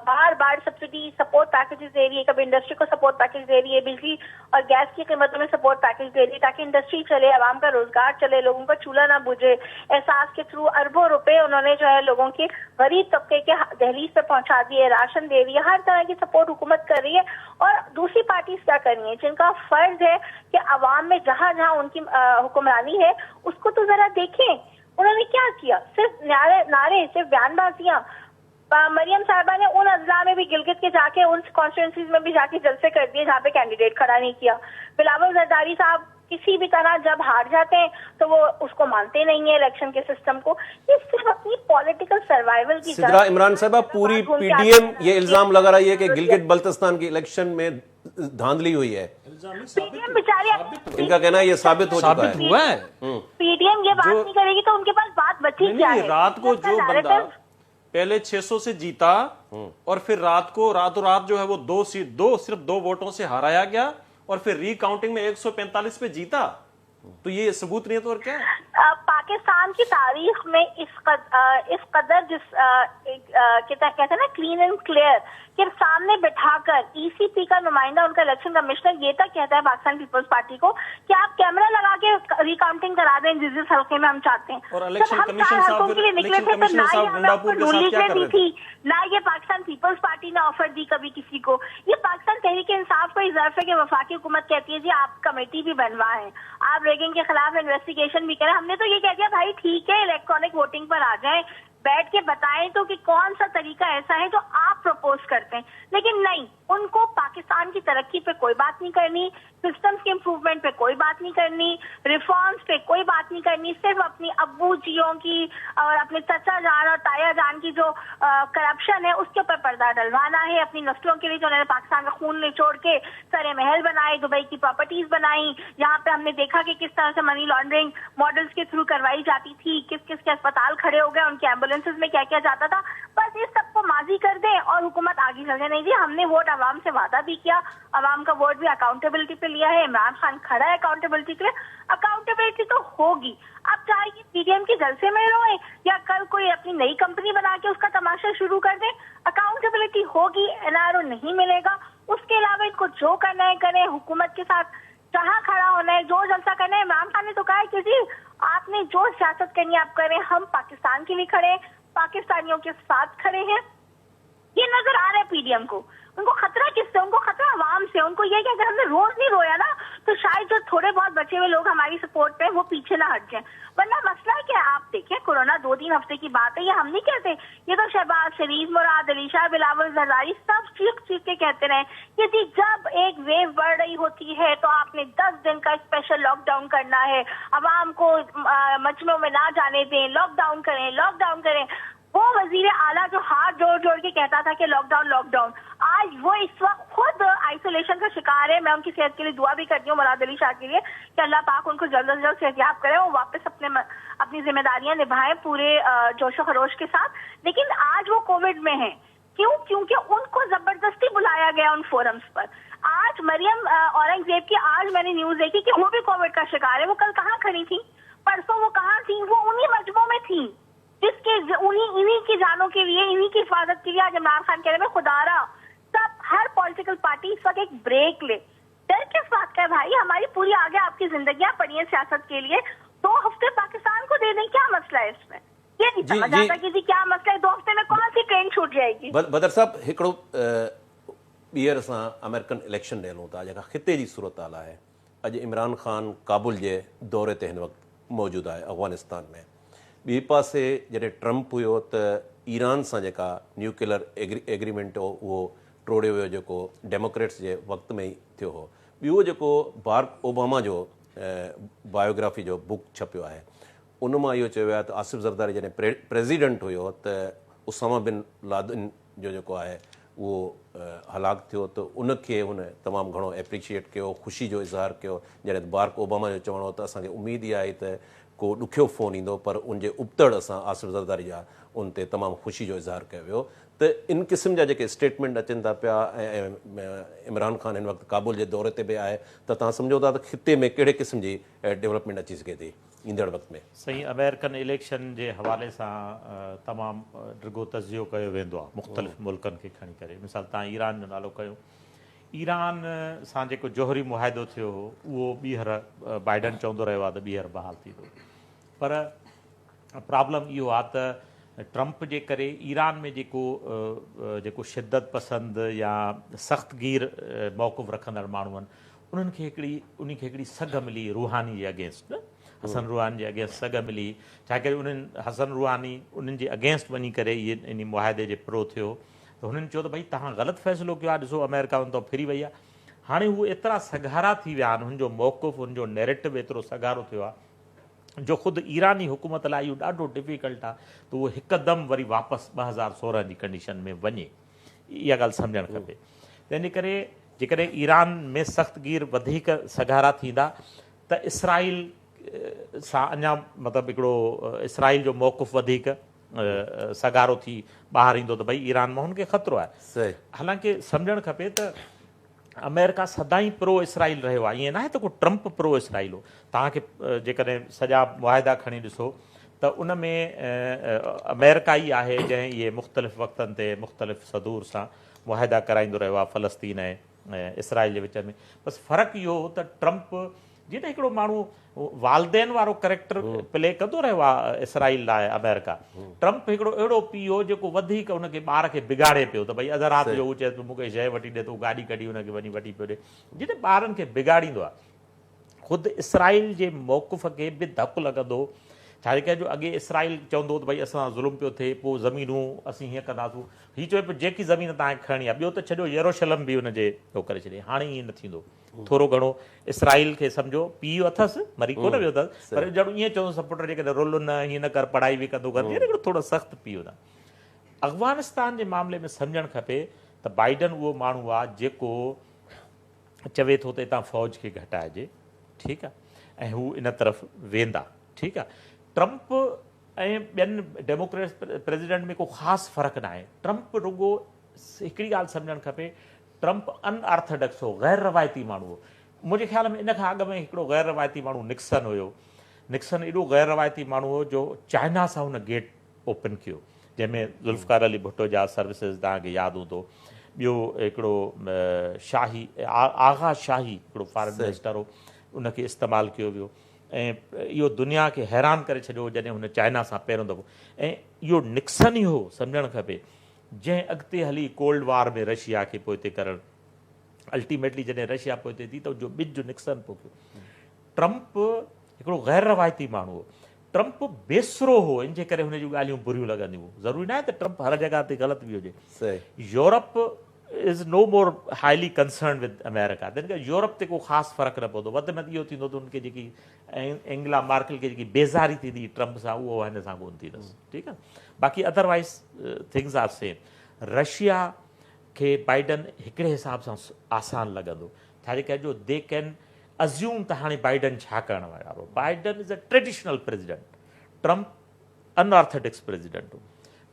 C: बार बार सब्सिडी सपोर्ट पैकेजेस दे रही है, कभी इंडस्ट्री को सपोर्ट पैकेज दे रही है, बिजली और गैस की कीमतों में सपोर्ट पैकेज दे रही है ताकि इंडस्ट्री चले, आवाम का रोजगार चले, लोगों का चूल्हा ना बुझे। एहसास के थ्रू अरबों रुपए उन्होंने जो है लोगों के गरीब तबके के दहलीज पे पहुंचा दिए, राशन दे रही है, हर तरह की सपोर्ट हुकूमत कर रही है। और दूसरी पार्टीज क्या कर रही है, जिनका फर्ज है कि अवाम में जहां जहां उनकी हुक्मरानी है उसको तो जरा देखें। उन्होंने क्या किया? सिर्फ नारे, सिर्फ बयानबाजियां। मरियम साहिबा ने उन अजला में भी गिलगित के जाके, उन कॉन्स्टिट्यूंसीज में भी जाके जलसे कर दिए जहाँ पे कैंडिडेट खड़ा नहीं किया। बिलावल जरदारी साहब किसी भी तरह जब हार जाते हैं तो वो उसको मानते नहीं है इलेक्शन के सिस्टम को। ये सिर्फ अपनी पॉलिटिकल सर्वाइवल की।
B: सिद्रा इमरान साहिबा, पूरी पीडीएम ये इल्जाम लगा रही है कि गिलगित बल्तिस्तान की इलेक्शन में धांधली हुई है।
C: पीडीएम बेचारे,
B: इनका कहना है ये साबित हो चुका है।
C: पीडीएम ये बात नहीं करेगी तो उनके पास बात बची क्या है?
A: रात को जो बंदा पहले 600 से जीता और फिर रातों रात जो है वो सिर्फ 2 वोटों से हराया गया और फिर रिकाउंटिंग में 145 पे जीता, तो ये सबूत नहीं है तो और क्या है?
C: पाकिस्तान की तारीख में इस कदर कहते हैं ना क्लीन एंड क्लियर कि सामने बिठाकर ECP का नुमाइंदा, उनका इलेक्शन कमिश्नर ये तक कहता है पाकिस्तान पीपल्स पार्टी को कि आप कैमरा लगा के रिकाउंटिंग करा दें जिस हल्के में हम चाहते हैं।
A: और इलेक्शन कमीशन साहब के लिए निकले थे तो ना ही हमें ऑफर दी थी, ना ये पाकिस्तान पीपल्स पार्टी ने ऑफर दी कभी किसी को। ये पाकिस्तान तहरीक इंसाफ को इजाफ है कि वफाकी हुकूमत कहती है जी आप कमेटी भी बनवाएं, आप रेगिंग के खिलाफ इन्वेस्टिगेशन भी करें। हमने तो ये कह दिया भाई ठीक है इलेक्ट्रॉनिक वोटिंग पर आ जाए, बैठ के बताएं तो कि कौन सा तरीका ऐसा है जो आप प्रपोज करते हैं। लेकिन नहीं, उनको पाकिस्तान की तरक्की पे कोई बात नहीं करनी, सिस्टम्स के इम्प्रूवमेंट पे कोई बात नहीं करनी, रिफॉर्म्स पे कोई बात नहीं करनी, सिर्फ अपनी अब
C: अबू जियों की और अपने चचा जान और ताया जान की जो करप्शन है उसके ऊपर पर्दा डलवाना है। अपनी नस्लों के लिए जो उन्होंने पाकिस्तान का खून निचोड़ के सारे महल बनाए, दुबई की प्रॉपर्टीज बनाई, यहाँ पे हमने देखा कि किस तरह से मनी लॉन्ड्रिंग मॉडल्स के थ्रू करवाई जाती थी, किस किस के अस्पताल खड़े हो गए, उनके एम्बुलेंसेज में क्या क्या जाता था। बस इस सबको माजी कर दें और हुकूमत आगे चल जाए। नहीं जी, हमने वोट आवाम से वादा भी किया, आवाम का वोट भी अकाउंटेबिलिटी पे लिया है, इमरान खान खड़ा है अकाउंटेबिलिटी के लिए। अकाउंटेबिलिटी तो होगी, अब चाहे ये पीडीएम की जलसे में रोए या कल कोई अपनी नई कंपनी बना के उसका तमाशा शुरू कर दे, अकाउंटेबिलिटी होगी, एनआरओ नहीं मिलेगा। उसके अलावा इनको जो करना है करें, हुकूमत के साथ जहाँ खड़ा होना है, जो जलसा करना है। इमरान खान ने तो कहा है कि जी आपने जो सियासत करनी है आप करें, हम पाकिस्तान के लिए खड़े हैं, पाकिस्तानियों के साथ खड़े हैं। ये नजर आ रहा है पीडीएम को। उनको खतरा किससे? उनको खतरा आवाम से। उनको ये कि अगर हमने रोज नहीं रोया ना तो शायद जो थोड़े बहुत बचे हुए लोग हमारी सपोर्ट पे वो पीछे ना हट जाए। वरना मसला क्या है, आप देखें कोरोना 2-3 हफ्ते की बात है, ये हम नहीं कहते, ये तो शहबाज शरीफ, मुराद अली शाह, बिलावल जरदारी सब चीख के कहते रहे कि जी जब एक वेव बढ़ रही होती है तो आपने 10 दिन का स्पेशल लॉकडाउन करना है, आवाम को मजलों में ना जाने दें, लॉकडाउन करें। वो वजीर आला जो हाथ जोड़ के कहता था कि लॉकडाउन, आज वो इस वक्त खुद आइसोलेशन का शिकार है। मैं उनकी सेहत के लिए दुआ भी करती हूँ, मुराद अली शाह के लिए, कि अल्लाह पाक उनको जल्द से जल्द सेहतयाब करे, वो वापस अपनी जिम्मेदारियां निभाएं पूरे जोशो खरोश के साथ। लेकिन आज वो कोविड में है, क्यों? क्योंकि उनको जबरदस्ती बुलाया गया उन फोरम्स पर। आज मरियम औरंगजेब की आज मैंने न्यूज देखी कि वो भी कोविड का शिकार है। वो कल कहाँ खड़ी थी, परसों वो कहाँ थी? वो उन्हीं मजमों में थी जिसके इन्हीं की जानों के लिए, इन्हीं की हिफाजत के लिए आज इमरान खान कह रहे हैं खुदारा सब हर पॉलिटिकल पार्टी इस वक्त एक ब्रेक ले। डर किस बात का है भाई? हमारी पूरी आगे आपकी जिंदगियां पड़ी है सियासत के लिए, 2 हफ्ते पाकिस्तान को दे दें, क्या मसला है इसमें? ये नहीं समझ आता कि जी क्या मसला है, 2 हफ्ते में कौन सी ट्रेन छूट जाएगी?
B: बदर साहब, हिकिड़ो ॿीहर असां अमेरिकन इलेक्शन ॾियणो था, जेका ख़िते जी सूरत हाल आहे। अॼु इमरान ख़ान काबुल जे दौरे ते हिन वक़्तु मौजूदु आहे अफ़गानिस्तान में। ॿिए पासे जॾहिं ट्रंप हुयो त ईरान सां जेका न्यूक्लियर एग्रीमेंट हो उहो टोड़ियो वियो, जेको डेमोक्रेट्स जे वक़्त में ई थियो हो। ॿियो जेको बाराक ओबामा जो बायोग्राफी जो बुक छपियो आहे, उन मां इहो चयो वियो आहे त आसिफ ज़रदारी जॾहिं प्रेसिडेंट हुयो त उसामा बिन लादेन जो जेको आहे उहो हलाक थियो, त उनखे हुन तमामु घणो एप्रिशिएट कयो, ख़ुशी जो इज़हार कयो। जॾहिं बाराक ओबामा जो चवणो हो त असांखे उमेदु इहा आई त को ॾुखियो फ़ोन ईंदो, पर उनजे उबतड़ असां आसिफ ज़रदारी जा उन ते तमामु ख़ुशी जो इज़हार कयो वियो। त इन क़िस्म जा जेके स्टेटमेंट अचनि था पिया, ऐं इमरान ख़ान हिन वक़्तु काबुल जे दौरे ते बि आहे, त तव्हां सम्झो था त ख़िते में कहिड़े क़िस्म जी डेवलपमेंट अची सघे थी ईंदड़ वक़्त में?
D: सही, अमेरिकन इलेक्शन जे हवाले सां तमामु डिघो तज़ियो कयो वेंदो आहे मुख़्तलिफ़ मुल्कनि खे खणी करे। मिसाल तव्हां ईरान जो नालो कयो, ईरान सां जेको जोहरी मुआहिदो थियो हो उहो ॿीहर बाइडन चवंदो रहियो आहे त ॿीहर बहाल थींदो, पर प्रॉब्लम इहो आहे त ट्रंप जे करे ईरान में जेको शिदत पसंद या सख़्तगीर मौक़िफ़ रखंदड़ माण्हू आहिनि, उन्हनि खे हिकिड़ी सघ मिली रूहानी जे अगेंस्ट, हसन रूहानी जे अगेंस्ट सघ मिली। छा करे उन्हनि हसन रूहानी उन्हनि जे अगेंस्ट वञी करे इहे इन मुआहिदे जे प्रो थियो, त हुननि चयो त भई तव्हां ग़लति फ़ैसिलो कयो आहे, ॾिसो अमेरिका उन तां फिरी वई आहे। हाणे उहे एतिरा सगारा थी विया आहिनि, हुनजो मौक़िफ़, हुनजो नैरेटिव एतिरो सगारो थियो आहे जो ख़ुदि ईरानी हुकूमत लाइ इहो ॾाढो डिफ़िकल्ट आहे त उहो हिकदमि वरी वापसि 2016 जी कंडीशन में वञे। इहा ॻाल्हि सम्झणु खपे। तंहिंजे करे जेकॾहिं ईरान में सख़्तगीर वधीक सगारा थींदा त इसराइल सां अञा मतिलबु हिकिड़ो इसराइल जो मौक़िफ़ वधीक सगारो थी ॿाहिरि ईंदो त भई ईरान मां हुनखे ख़तरो आहे। हालांकि सम्झणु खपे त अमेरिका सदाईं प्रो इसराइल रहियो आहे, ईअं न आहे त को ट्रंप प्रो इसराइल हो। तव्हांखे जेकॾहिं सॼा मुआहिदा खणी ॾिसो त उन में अमेरिका ई आहे जंहिं इहे मुख़्तलिफ़ वक़्तनि ते मुख़्तलिफ़ सदूर सां मुआहिदा कराईंदो रहियो आहे फ़लस्तीन ऐं इसराइल जे विच में। बसि फ़र्क़ु इहो हो त ट्रंप जीअं त हिकिड़ो माण्हू वालदेन वारो कैरेक्टर प्ले कंदो रहियो आहे इसराइल लाइ अमेरिका, ट्रंप हिकिड़ो अहिड़ो पीउ हो जेको वधीक हुनखे ॿार खे बिगाड़े पियो, त भई अधु राति जो हू चए थो मूंखे शइ वठी ॾे, त गाॾी कढी हुनखे वञी वठी पियो ॾे, जिते ॿारनि खे बिगाड़ींदो आहे। ख़ुदि इसराइल जे मौक़िफ़ खे बि धकु लॻंदो छा कहिजो अॻे इसराइल चवंदो त भई असां ज़ुल्म पियो थिए पोइ ज़मीनूं असीं हीअं कंदासूं, हीअ चए पियो जेकी ज़मीन तव्हांखे खणणी आहे। ॿियो त छॾियो यरूशलम बि हुनजे उहो करे छॾे। हाणे ईअं न थींदो, थोरो घणो इसराइल खे सम्झो पीउ अथसि, मरी कोन वियो अथसि, पर ॼण ईअं चवंदो सपोर्टर जेकॾहिं रुल न हीअं न कर, पढ़ाई बि कंदो कर, हिकिड़ो थोरो सख़्तु पीउ था। अफ़गानिस्तान जे मामले में सम्झणु खपे त बाइडन उहो माण्हू आहे जेको चवे थो त हितां फ़ौज खे घटाइजे, ठीकु आहे, ऐं हू इन तरफ़ वेंदा, ठीकु आहे। ट्रंप ऐं ॿियनि डेमोक्रेट प्रेसिडेंट में को ख़ासि फ़र्क़ु न आहे। ट्रंप रुॻो हिकिड़ी ॻाल्हि सम्झणु खपे, ट्रंप अनऑर्थोडॉक्स हो, गैर रवायती माण्हू हो। मुंहिंजे ख़्याल में इन खां अॻु में हिकिड़ो गैर रवायती माण्हू निक्सन हुयो। निक्सन एॾो गैर रवायती माण्हू हो जो चाइना सां हुन गेट ओपन कयो, जंहिंमें ज़ुल्फ़िकार अली भुट्टो जा सर्विसिस तव्हांखे यादि हूंदो। ॿियो हिकिड़ो शाही आगा शाही हिकिड़ो फॉरेन मिनिस्टर हो, उनखे इस्तेमालु कयो वियो ऐं इहो दुनिया खे हैरान करे छॾियो जॾहिं हुन चाइना सां पहिरियों दफ़ो। ऐं इहो निक्सन ई हो, सम्झणु खपे, जंहिं अॻिते हली कोल्ड वार में रशिया खे पोइ हिते करणु, अल्टीमेटली जॾहिं रशिया पोइ हिते थी त जो ॿिज जो निक्सन पोइ कयो। ट्रंप हिकिड़ो गैर रवायती माण्हू हो। ट्रंप बेसरो हो, इन जे करे हुन जूं ॻाल्हियूं बुरियूं लॻंदियूं। ज़रूरी न आहे त ट्रंप हर जॻह ते ग़लति बि हुजे। Europe is no more highly concern with America, तंहिं करे यूरोप ते को ख़ासि फ़र्क़ु न पवंदो। वधि में इहो थींदो त उनखे जेकी एंगला मार्केल खे जेकी बेज़ारी थींदी ट्रंप सां, उहो हिन सां कोन थींदसि, ठीकु आहे। बाक़ी otherwise things are same. Russia खे बाइडन हिकिड़े हिसाब सां आसान लॻंदो, छा जे कहिजो दे कैन अज़्यूम त हाणे बाइडन छा करण वारो। Biden is a traditional president, Trump unorthodox president हो।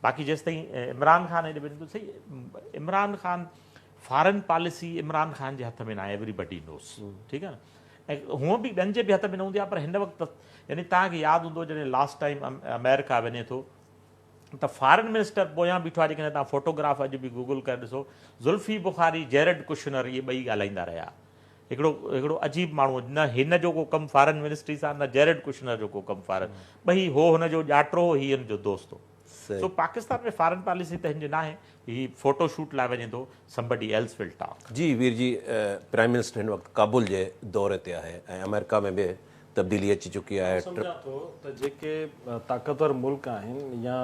D: बाक़ी जेसि ताईं इमरान ख़ान हेॾे बिल्कुलु सही, इमरान ख़ान फॉरेन पॉलिसी इमरान ख़ान जे हथ में न आहे, एवरीबडी नोस, ठीकु आहे न। ऐं हूअं बि ॿियनि जे बि हथ में न हूंदी आहे, पर हिन वक़्तु यानी तव्हांखे यादि हूंदो जॾहिं लास्ट टाइम अमेरिका वञे थो त फॉरेन मिनिस्टर पोयां बीठो आहे। जेकॾहिं तव्हां फोटोग्राफ अॼु बि गूगल करे ॾिसो, ज़ुल्फी बुखारी, जेरेड कुशनर, इहे ॿई ॻाल्हाईंदा रहिया। हिकिड़ो अजीब माण्हू, न हिन जो को कमु फॉरेन मिनिस्ट्री सां, न जेरेड कुशनर जो को कमु फॉरेन, ॿई हो हुनजो ॼाटो हो, हीअ हिनजो दोस्त हो। सो पाकिस्तान में फॉरेन पॉलिसी त हिन जो न आहे, ही फोटो शूट लाइ वञे थो, somebody else will talk।
B: जी वीर जी, प्राइम मिनिस्टर हिन वक़्तु काबुल जे दौरे ते आहे ऐं अमेरिका में बि तब्दीली अची चुकी आहे।
A: सम्झां थो त जेके ताक़तवर मुल्क आहिनि या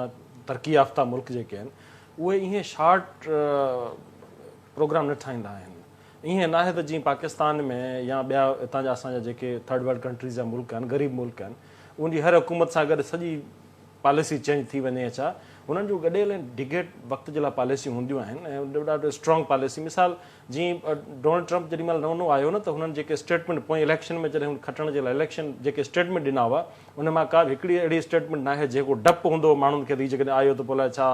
A: तरक़ी याफ़्ता मुल्क जेके आहिनि, उहे इहे शॉर्ट प्रोग्राम न ठाहींदा आहिनि। ईअं न आहे त जीअं पाकिस्तान में या ॿिया हितां जा असांजा जेके थर्ड वर्ल्ड कंट्रीज़ जा मुल्क आहिनि, ग़रीब मुल्क आहिनि, उनजी हर हुकूमत सां गॾु सॼी पॉलिसी चेंज थी वञे। छा हुननि जूं गॾियल डिगेट वक़्त जे लाइ पॉलिसियूं हूंदियूं आहिनि ऐं ॾाढो स्ट्रॉन्ग पॉलिसी। मिसाल जीअं डोनाल्ड ट्रंप जेॾी महिल नओं आयो न, त हुननि जेके स्टेटमेंट पोइ इलेक्शन में जॾहिं हुन खटण जे लाइ इलेक्शन जेके स्टेटमेंट ॾिना हुआ, उन मां का बि हिकिड़ी अहिड़ी स्टेटमेंट न आहे जेको डपु हूंदो माण्हुनि खे, त जेकॾहिं आयो त पोइ अलाए छा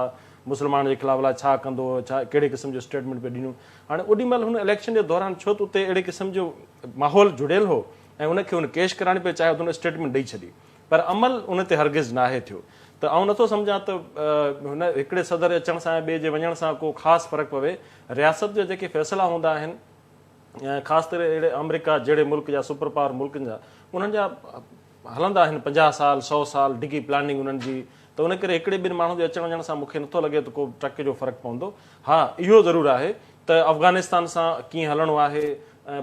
A: मुस्लमान जे ख़िलाफ़ु अलाए छा कंदो, छा कहिड़े क़िस्म जो स्टेटमेंट पिया ॾिनूं। हाणे ओॾी महिल हुन इलेक्शन जे दौरान छो त उते अहिड़े क़िस्म जो माहौल जुड़ियल हो ऐं उनखे हुन कैश कराइण पियो चाहे, त हुन स्टेटमेंट ॾेई छॾी, पर अमल उन ते हरगिज़ न आहे थियो। त आउं नथो सम्झां त हुन हिकिड़े सदर अचण सां ॿिए जे वञण सां को ख़ासि फ़र्क़ु पवे। रियासत जा जेके फ़ैसिला हूंदा आहिनि, ख़ासि करे अहिड़े अमेरिका जहिड़े मुल्क जा सुपर पावर मुल्कनि जा, उन्हनि जा हलंदा आहिनि 50 साल 100 साल डिगी प्लानिंग उन्हनि जी। त उन करे हिकिड़े ॿिनि माण्हुनि जे अचण वञण सां मूंखे नथो लॻे त को टके जो फ़र्क़ु पवंदो। हा, इहो ज़रूरु आहे त अफ़गानिस्तान सां कीअं हलणो आहे,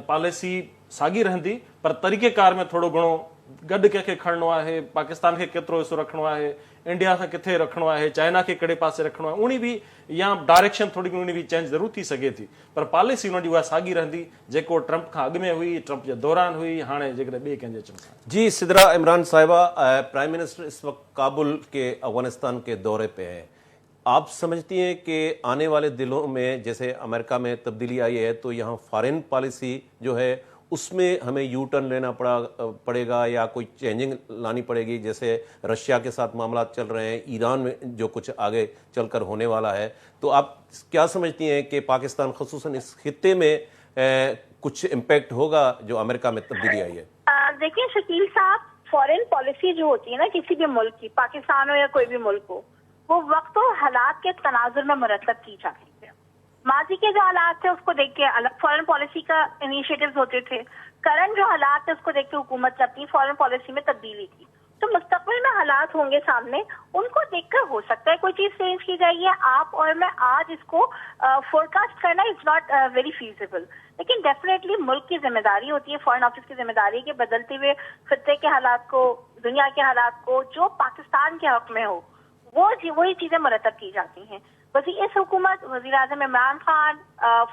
A: पॉलिसी साॻी रहंदी, पर तरीक़ेकार में थोरो घणो गॾु कंहिंखे खणणो आहे, पाकिस्तान खे केतिरो हिसो रखणो आहे, इंडिया सां किथे रखणो आहे, चाइना खे कहिड़े पासे रखणो आहे, उन बि या डायरेक्शन थोरी घणी बि चेंज ज़रूरु थी सघे थी, पर पॉलिसी हुनजी उहा साॻी रहंदी जेको ट्रंप खां अॻु में हुई, ट्रंप जे दौरान हुई, हाणे जेकॾहिं ॿिए कंहिंजे अचण सां।
B: जी सिदरा इमरान साहिबा, प्राइम मिनिस्टर इस वक्त काबुल के अफगानिस्तान के दौरे पे है। आप समझती हैं कि आने वाले दिनों में जैसे अमेरिका में तब्दीली आई है तो यहाँ फॉरेन पॉलिसी जो है उसमें हमें यू टर्न लेना पड़ेगा या कोई चेंजिंग लानी पड़ेगी? जैसे रशिया के साथ मामला चल रहे हैं, ईरान में जो कुछ आगे चलकर होने वाला है, तो आप क्या समझती हैं कि पाकिस्तान ख़ुसूसन इस खित्ते में कुछ इम्पैक्ट होगा जो अमेरिका में तब्दीली आई है?
C: देखिए शकील साहब, फॉरेन पॉलिसी जो होती है ना किसी भी मुल्क की, पाकिस्तान हो या कोई भी मुल्क हो, वो वक्त और हालात के तनाजुर में मुरतब की जाती है। माजी के जो हालात थे उसको देख के अलग फॉरेन पॉलिसी का इनिशिएटिव्स होते थे, करंट जो हालात थे उसको देख के हुकूमत ने अपनी फॉरेन पॉलिसी में तब्दीली की। तो मुस्तकबिल में हालात होंगे सामने, उनको देखकर हो सकता है कोई चीज चेंज की जाएगी। आप और मैं आज इसको फोरकास्ट करना इज नॉट वेरी फीजिबल, लेकिन डेफिनेटली मुल्क की जिम्मेदारी होती है, फॉरेन ऑफिस की जिम्मेदारी के बदलते हुए खत्ते के हालात को दुनिया के हालात को जो पाकिस्तान के हक में हो वही चीजें मुरतब की जाती हैं। इस हुकूमत, वज़ीर आज़म इमरान खान,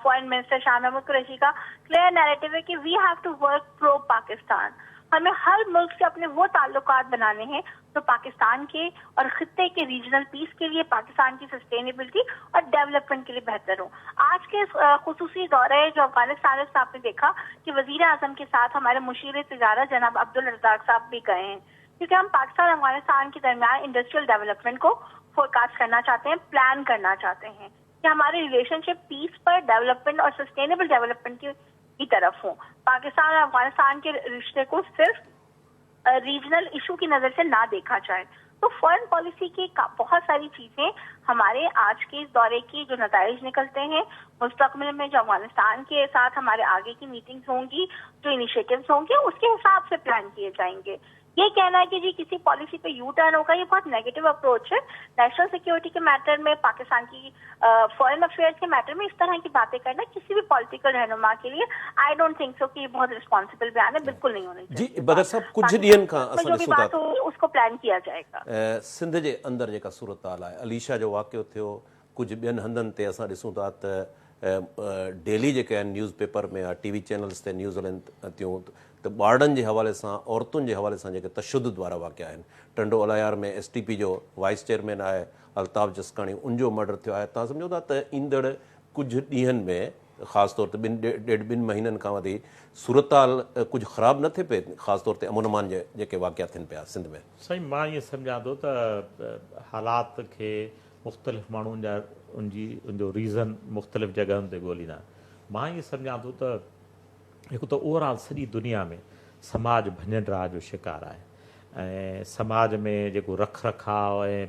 C: फॉरेन मिनिस्टर शाह महमूद कुरैशी का क्लियर नैरेटिव है कि we have to work pro Pakistan. हमें हर मुल्क से अपने वो ताल्लुकात बनाने हैं जो पाकिस्तान के और खित्ते के रीजनल पीस के लिए, पाकिस्तान की सस्टेनेबिलिटी और डेवलपमेंट के लिए बेहतर हो। आज के खुसूसी दौरे जो अफगानिस्तान में आपने देखा कि वज़ीर आज़म के साथ हमारे मुशीर तिजारत जनाब अब्दुल रज़ाक साहब भी गए हैं, क्योंकि हम पाकिस्तान अफगानिस्तान के दरमियान इंडस्ट्रियल डेवलपमेंट को फोरकास्ट करना चाहते हैं, प्लान करना चाहते हैं कि हमारे रिलेशनशिप पीस पर, डेवलपमेंट और सस्टेनेबल डेवलपमेंट की तरफ हो। पाकिस्तान और अफगानिस्तान के रिश्ते को सिर्फ रीजनल इशू की नजर से ना देखा जाए। तो फॉरेन पॉलिसी की बहुत सारी चीजें हमारे आज के इस दौरे की जो नताइज निकलते हैं, मुस्तकबिल में जो अफगानिस्तान के साथ हमारे आगे की मीटिंग्स होंगी, जो इनिशिएटिव्स होंगे, उसके हिसाब से प्लान किए जाएंगे। ये कहना है कि जी किसी पॉलिसी पे यू टर्न होगा, ये बहुत नेगेटिव अप्रोच है। नेशनल सिक्योरिटी के मैटर में, पाकिस्तान की फॉरेन अफेयर्स के मैटर में इस तरह की बातें करना किसी भी पॉलिटिकल रहनुमा के लिए आई डोंट थिंक सो कि ये बहुत रिस्पॉन्सिबल बयान है, बिल्कुल नहीं होने चाहिए।
B: जी बदर साहब, कुछ ॾींहनि खां
C: जो भी बात हो उसको प्लान किया जाएगा।
B: सिंध जे अंदरि जेका सूरत हाल आहे, अलीशा जो वाक़ियो थियो, कुझु ॿियनि हंधनि ते असां ॾिसूं था त डेली जेके आहिनि न्यूज़ पेपर में या टीवी चैनल्स ते न्यूज़ हलनि थियूं त ॿारनि जे हवाले सां, औरतुनि जे हवाले सां जेके तशुदुद वारा वाक़िया आहिनि। टंडो अलायार में STP जो वाइस चेयरमैन आहे अल्ताफ़ जसकाणी, उनजो मर्डर थियो आहे। तव्हां सम्झो था त ईंदड़ कुझु ॾींहनि में, ख़ासि तौर ते ॿिनि महीननि खां वधी सूरत हाल कुझु ख़राबु न थिए पए, ख़ासि तौर ते अमन अमान जेके वाक़िया थियनि पिया सिंध में?
D: साईं, मां ईअं सम्झां थो त हालात खे मुख़्तलिफ़ माण्हुनि जा उनजो रीज़न मुख़्तलिफ़ जॻहियुनि ते ॻोल्हींदा। मां ईअं सम्झां थो त हिकु त ओवरऑल सॼी दुनिया में समाज भञनरा जो शिकार आहे ऐं समाज में जेको रख रखाव ऐं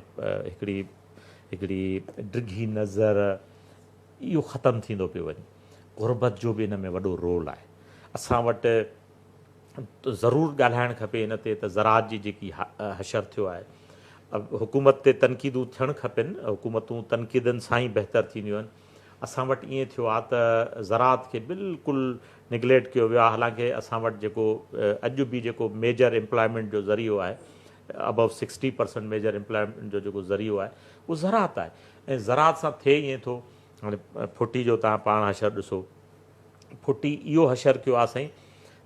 D: हिकिड़ी डिघी नज़र, इहो ख़तमु थींदो पियो वञे। गुरबत जो बि इन में वॾो रोल आहे। असां वटि ज़रूरु ॻाल्हाइणु खपे इन ते त ज़राअत जी जेकी हशर थियो आहे, हुकूमत ते तनक़ीदूं थियणु खपनि, हुकूमतूं तनक़ीदनि सां ई बहितर थींदियूं आहिनि। असां वटि ईअं थियो आहे त ज़राअत खे बिल्कुलु निगलेक्ट कयो वियो आहे। हालांकि असां वटि जेको अॼु बि जेको मेजर एम्प्लॉयमेंट जो ज़रियो आहे, अबव 60% मेजर एम्प्लॉयमेंट जो जेको ज़रियो आहे उहो ज़राअत आहे। ऐं ज़राअत सां थिए ईअं थो, हाणे फुटी जो तव्हां पाण हशर ॾिसो, फुटी इहो हशर कयो आहे साईं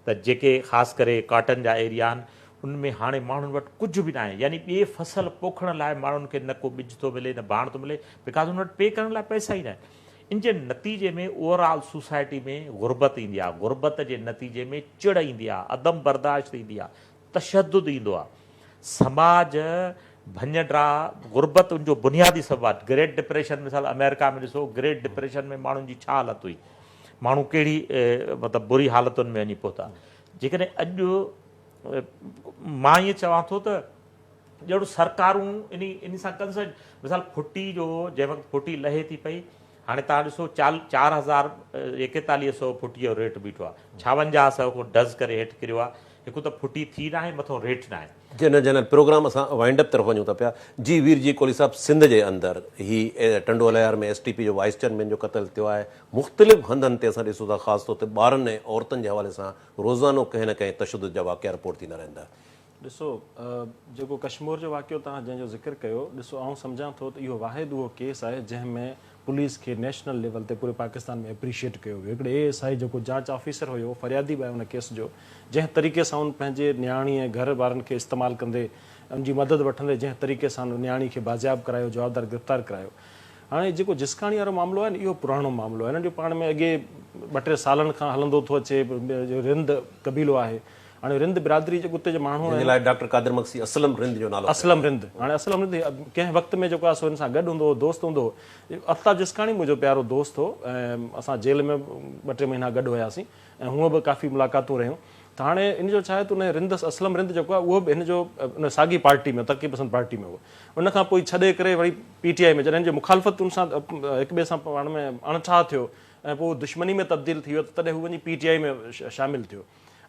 D: त जेके ख़ासि करे कॉटन जा एरिया आहिनि, उनमें हाणे माण्हुनि वटि कुझु बि न आहे। यानी ॿिए फसल पोखण लाइ माण्हुनि खे न को ॿिज थो मिले, न बाण थो मिले, बिकॉज़ हुन वटि पे करण लाइ पैसा ई न आहिनि। इन जे नतीजे में ओवरऑल सोसाइटी में गुरबत ईंदी आहे। गुरबत जे नतीजे में चिड़ ईंदी आहे, अदम बर्दाश्त ईंदी आहे, तशद्दुद ईंदो आहे। समाज भञडरा, गुरबत उनजो बुनियादी सबबु आहे। ग्रेट डिप्रेशन, मिसाल अमेरिका में ॾिसो, ग्रेट डिप्रेशन में माण्हुनि जी छा हालत हुई, माण्हू कहिड़ी मतिलबु बुरी हालतुनि में वञी पहुता। जेकॾहिं अॼु मां ईअं चवां थो त ॼणो सरकारूं इन सां कंसर्न, मिसाल फुटी जो जंहिं वक़्तु फुटी लहे थी पई, हाणे तव्हां ॾिसो 4,4100 फुटीअ जो रेट बीठो आहे, 5600 को डज़ करे हेठि किरियो आहे। हिकु त फुटी थी न आहे, मथां रेट न आहे।
B: जनरल प्रोग्राम असां वाइंड अप तरफ़ वञूं था पिया। जी वीर जी कोहली साहब, सिंध जे अंदरि ही टंडो अलायार में STP जो वाइस चेयरमैन जो क़त्ल थियो आहे। मुख़्तलिफ़ हंधनि ते असां ॾिसूं था, ख़ासि तौर ते ॿारनि ऐं औरतुनि जे हवाले सां रोज़ानो कंहिं न कंहिं तशुदुद जा वाक़िया रिपोर्ट थींदा रहंदा।
A: ॾिसो, जेको कश्मीर जो वाक़ियो तव्हां जंहिंजो ज़िक्र कयो, ॾिसो आउं सम्झां थो त इहो वाहिदु उहो केस आहे जंहिंमें पुलिस खे नेशनल लेवल ते पूरे पाकिस्तान में एप्रिशिएट कयो वियो। हिकिड़े ASI जेको जांच ऑफिसर हुयो, फरियादी बि आहे उन केस जो, जंहिं तरीक़े सां उन पंहिंजे न्याणी ऐं घर वारनि खे इस्तेमालु कंदे, उनजी मदद वठंदे जंहिं तरीक़े सां न्याणी खे बाज़ियाब करायो, जवाबदार गिरफ़्तार करायो। हाणे जेको जिसकाणी वारो मामिलो आहे न, इहो पुराणो मामिलो आहे। हिन जो पाण में अॻे 2-3 सालनि खां हलंदो थो अचे। रिंद कबीलो आहे, हाणे रिंद बिरादरी जेको उते जो माण्हू आहे,
B: डॉक्टर कादिर मक्सी असलम रिंद जो नालो,
A: असलम रिंद। हाणे असलम रिंद कंहिं वक़्त में जेको आहे सो हिन सां गॾु हूंदो हो, दोस्त हूंदो हो। अल्ताफ़ जिसकाणी मुंहिंजो प्यारो दोस्त हो ऐं असां जेल में 2-3 महीना गॾु हुयासीं ऐं हूअं बि काफ़ी मुलाक़ातूं रहियूं। त हाणे इन जो छा आहे त उन रिंद, असलम रिंद जेको आहे, उहो बि हिन जो उन साॻी पार्टी में, तरक़ी पसंद पार्टी में हो। उन खां पोइ छॾे करे वरी PTI में, जॾहिं जो मुखालफ़त उन सां हिक ॿिए सां पाण में अणछा थियो ऐं पोइ दुश्मनी में तब्दील थी वियो, त तॾहिं हू वञी PTI में शामिलु थियो।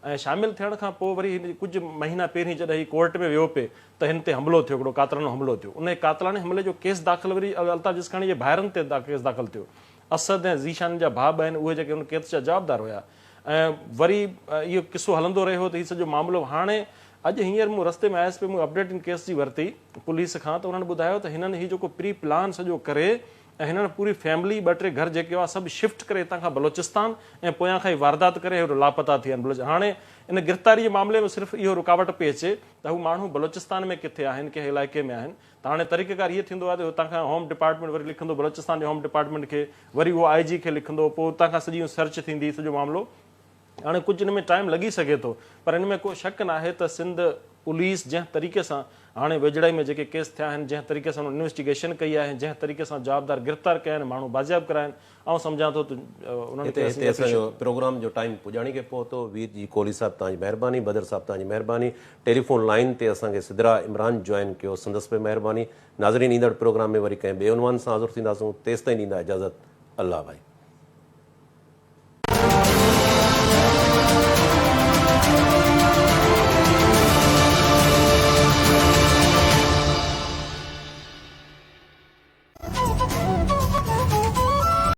A: ऐं शामिलु थियण खां पोइ वरी हिन कुझु महीना पहिरीं जॾहिं हीउ कोर्ट में वियो पिए त हिन ते हमिलो थियो, हिकिड़ो कातलानो हमिलो थियो। उन कातलाने हमले जो केस दाख़िल वरी अल्ताफ़ जिसकाणी जे भाइरनि ते केस दाख़िल थियो। असद ऐं ज़ीशान जा भाउ आहिनि, उहे जेके उन केस जा जवाबदार हुया। ऐं वरी इहो किसो हलंदो रहियो त हीउ सॼो मामिलो हाणे अॼु हींअर मूं रस्ते में आयुसि पियो, मूं अपडेट इन केस जी वरिती पुलिस खां, त उन्हनि ॿुधायो त हिननि ही जेको प्री प्लान सॼो करे ऐं हिननि पूरी फैमिली 2-3 घर जेके हुआ सभु शिफ्ट करे हितां खां बलोचिस्तान ऐं पोयां खां ई वारदात करे लापता थी आहिनि। हाणे इन गिरफ़्तारी जे मामले में सिर्फ़ु इहो रुकावट पई अचे त हू माण्हू बलोचिस्तान में किथे आहिनि, कंहिं इलाइक़े में आहिनि। त हाणे तरीक़ेकार इहो थींदो आहे त हुतां खां होम डिपार्टमेंट वरी लिखंदो बलोचिस्तान जे होम डिपार्टमेंट खे, वरी उहो IG खे लिखंदो, पोइ हुतां खां सॼी सर्च थींदी, सॼो मामिलो। हाणे कुझु हिन में टाइम लॻी सघे थो, पर हिन में को शक न आहे त सिंध पुलिस जंहिं तरीक़े सां हाणे वेझड़ाई में जेके केस थिया आहिनि, जंहिं तरीक़े सां इन्वेस्टिगेशन कई आहे, जंहिं तरीक़े सां जवाबदार गिरफ़्तार कया आहिनि, माण्हू बाज़ियाब कराया आहिनि, ऐं सम्झां थो त उन्हनि खे
B: हिते असांजो प्रोग्राम जो टाइम पुॼाणी खे पहुतो। वीर जी कोहली साहब तव्हांजी महिरबानी, बदर साहब तव्हांजी महिरबानी। टेलीफोन लाइन ते असांखे सिदरा इमरान जॉइन कयो, संदसि पे महिरबानी। नाज़रीन, ईंदड़ प्रोग्राम में वरी कंहिं ॿिए उनवान सां हाज़िर थींदासूं, तेसिताईं ॾींदा इजाज़त। अल्लाह भाई।